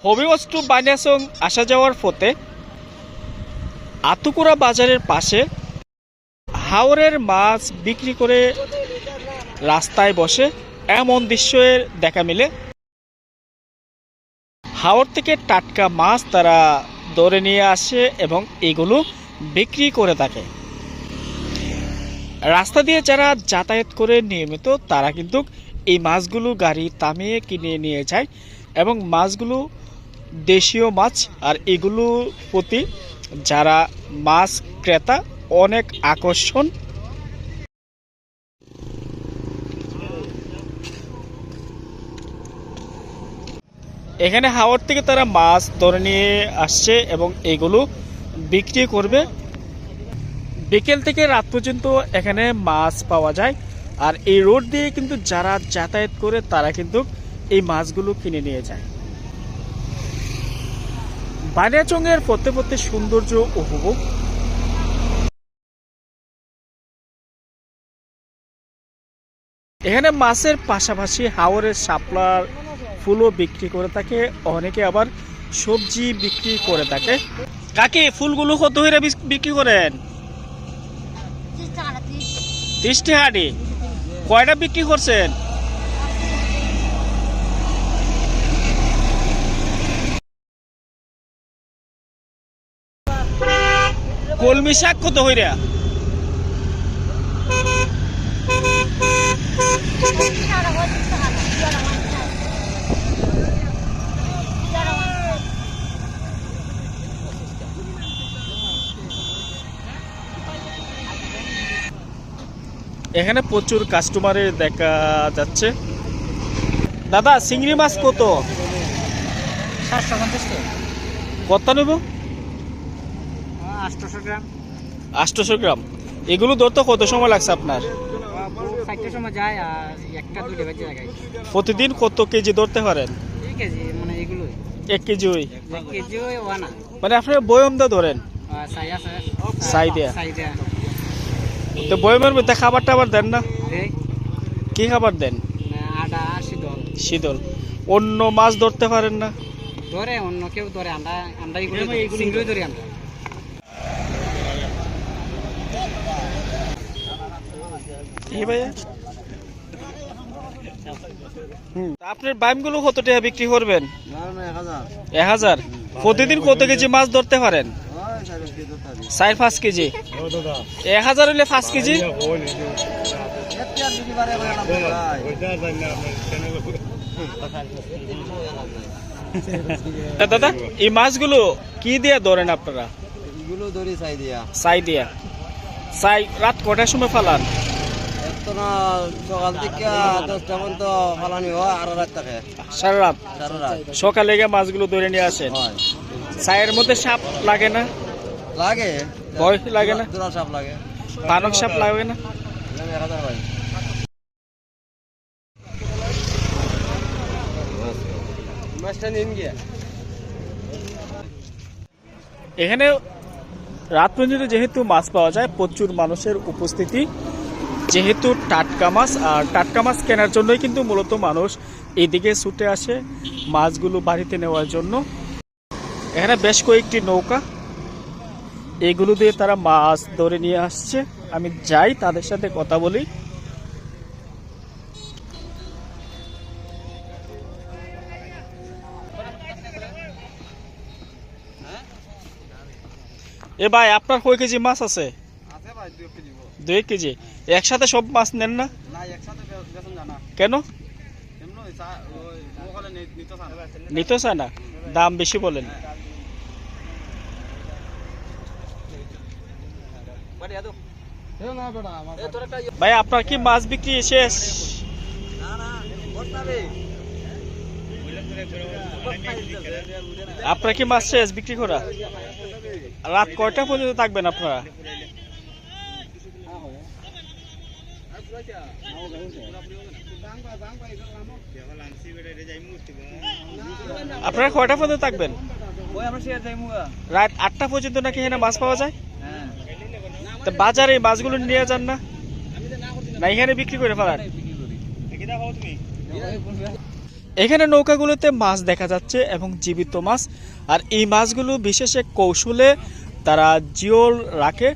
Habiganj two Baniachong আসা যাওয়ার পথে আতুকুরা বাজারের পাশে হাওরের মাছ বিক্রি করে রাস্তায় বসে এমন দৃশ্যের দেখা মিলে। হাওর থেকে টাটকা মাছ তারা ধরে নিয়ে আসে এবং এগুলো বিক্রি করে থাকে। রাস্তা দিয়ে যারা যাতায়াত করে নিয়মিত তারা কিন্তু এই মাছগুলো গাড়ি থামিয়ে কিনে নিয়ে যায় এবং মাছগুলো দেশীয় মাছ, আর এগুলোর প্রতি যারা মাছ ক্রেতা অনেক আকর্ষণ। এখানে হাওর থেকে তারা মাছ ধরে নিয়ে আসছে এবং এগুলো বিক্রি করবে। বিকেল থেকে রাত পর্যন্ত এখানে মাছ পাওয়া যায়, আর এই রোড দিয়ে কিন্তু যারা যাতায়াত করে তারা কিন্তু এই মাছগুলো কিনে নিয়ে যায়। বানিয়াচংয়ের পথে পথে সৌন্দর্য উপভোগ। এখানে মাছের পাশাপাশি হাওরের শাপলার ফুলও বিক্রি করে থাকে, অনেকে আবার সবজি বিক্রি করে থাকে। কাকি ফুলগুলো কত হইরা বিক্রি করেন? 30 টাকা। কয়টা বিক্রি করছেন? কলমি শাক কত হইরা? এখানে প্রচুর কাস্টমারের দেখা যাচ্ছে। দাদা চিংড়ি মাছ কত? 750 টাকা। কত নেব? 800 গ্রাম। 800 গ্রাম। এগুলো ধরতে কত সময় লাগছে আপনার? 4টার সময় যায় আর একটা দুটো বাজে লাগাই। প্রতিদিন কত কেজি ধরতে পারেন? 1 কেজি মানে এগুলো 1 কেজি ওই 1 কেজি ওই ওয়ানা মানে আপনার বয়ম দা ধরেন? সাই আছে। সাই দিয়া। সাই দিয়া। তো বয়মের মধ্যে খাবার টাবার দেন না? দেই। কি খাবার দেন? আটা শীতল। শীতল। অন্য মাছ ধরতে পারেন না? ধরে অন্য কেউ ধরে, আমরা এগুলো চিংড়ি ধরি আমরা। কি ভাইয়া? আপনার বাইমগুলো কত টাকা বিক্রি করবেন? 1000। প্রতিদিন কত কেজি মাছ ধরতে পারেন? 4-5 কেজি। 1000 হইলে 5 কেজি। দাদা এই মাছগুলো কি দিয়ে ধরেন আপনারা? এগুলো ধরি চাই দিয়া। চাই দিয়া। চাই রাত কটার সময় ফালান? সকাল থেকে 10টা পর্যন্ত ফালানি হয়, আর রাত থাকে সারা রাত। সকালে গিয়ে মাছগুলো ধরে নিয়ে আসেন। চায়ের মধ্যে সাপ লাগে না? লাগে। ভয় লাগে না? জোড়া সাপ লাগে। পানক সাপ লাগে না? এখানে রাত পর্যন্ত যেহেতু মাছ পাওয়া যায়, প্রচুর মানুষের উপস্থিতি, যেহেতু টাটকা মাছ, আর টাটকা মাছ কেনার জন্যই কিন্তু মূলত মানুষ এইদিকে ছুটে আসে মাছগুলো বাড়িতে নেওয়ার জন্য। এখানে বেশ কয়েকটি নৌকা, এগুলো দিয়ে তারা মাছ ধরে নিয়ে আসছে। আমি যাই তাদের সাথে কথা বলি। এ ভাই আপনার কয় কেজি মাছ আছে? 2 কেজি। একসাথে সব মাছ নেন না? কেন নিতে চায় না? দাম বেশি বলেন। ভাই আপনার কি মাছ বিক্রি শেষ? আপনার কি মাছ শেষ বিক্রি করা? রাত কয়টা পর্যন্ত থাকবেন আপনারা? আপনারা কয়টা পর্যন্ত থাকবেন? রাত 8টা পর্যন্ত নাকি এখানে মাছ পাওয়া যায়? তো বাজারে মাছগুলো নিয়ে যান না? না এখানে বিক্রি করে ফেলান? এখানে নৌকাগুলোতে মাছ দেখা যাচ্ছে এবং জীবিত মাছ। আর এই মাছগুলো বিশেষ এক কৌশলে তারা জিওল রাখে।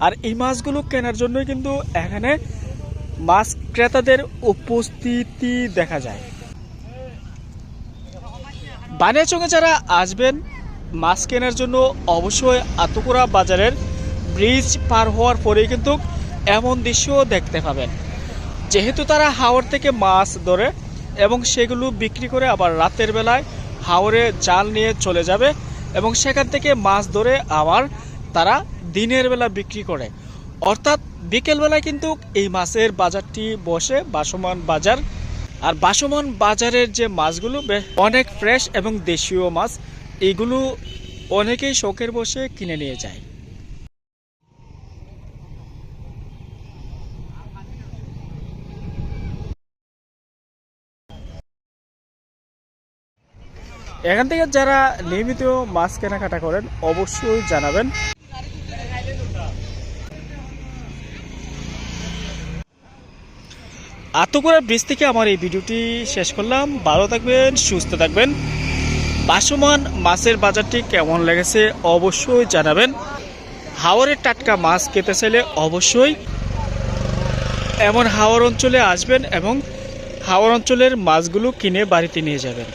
আর এই মাছগুলো কেনার জন্যই কিন্তু এখানে মাছ ক্রেতাদের উপস্থিতি দেখা যায়। বানিয়াচংয়ে যারা আসবেন মাছ কেনার জন্য অবশ্যই আতকুরা বাজারের ব্রিজ পার হওয়ার পরেই কিন্তু এমন দৃশ্যও দেখতে পাবেন। যেহেতু তারা হাওর থেকে মাছ ধরে এবং সেগুলো বিক্রি করে আবার রাতের বেলায় হাওরে জাল নিয়ে চলে যাবে এবং সেখান থেকে মাছ ধরে আবার তারা দিনের বেলা বিক্রি করে। অর্থাৎ বিকেলবেলায় কিন্তু এই মাছের বাজারটি বসে, ভাসমান বাজার। আর ভাসমান বাজারের যে মাছগুলো অনেক ফ্রেশ এবং দেশীয় মাছ, এইগুলো অনেকেই শখের বসে কিনে নিয়ে যায়। এখান থেকে যারা নিয়মিত মাছ কেনাকাটা করেন অবশ্যই জানাবেন। আতকুরা ব্রিজ থেকে আমার এই ভিডিওটি শেষ করলাম। ভালো থাকবেন, সুস্থ থাকবেন। ভাসমান মাছের বাজারটি কেমন লেগেছে অবশ্যই জানাবেন। হাওরের টাটকা মাছ খেতে চাইলে অবশ্যই এমন হাওর অঞ্চলে আসবেন এবং হাওর অঞ্চলের মাছগুলো কিনে বাড়িতে নিয়ে যাবেন।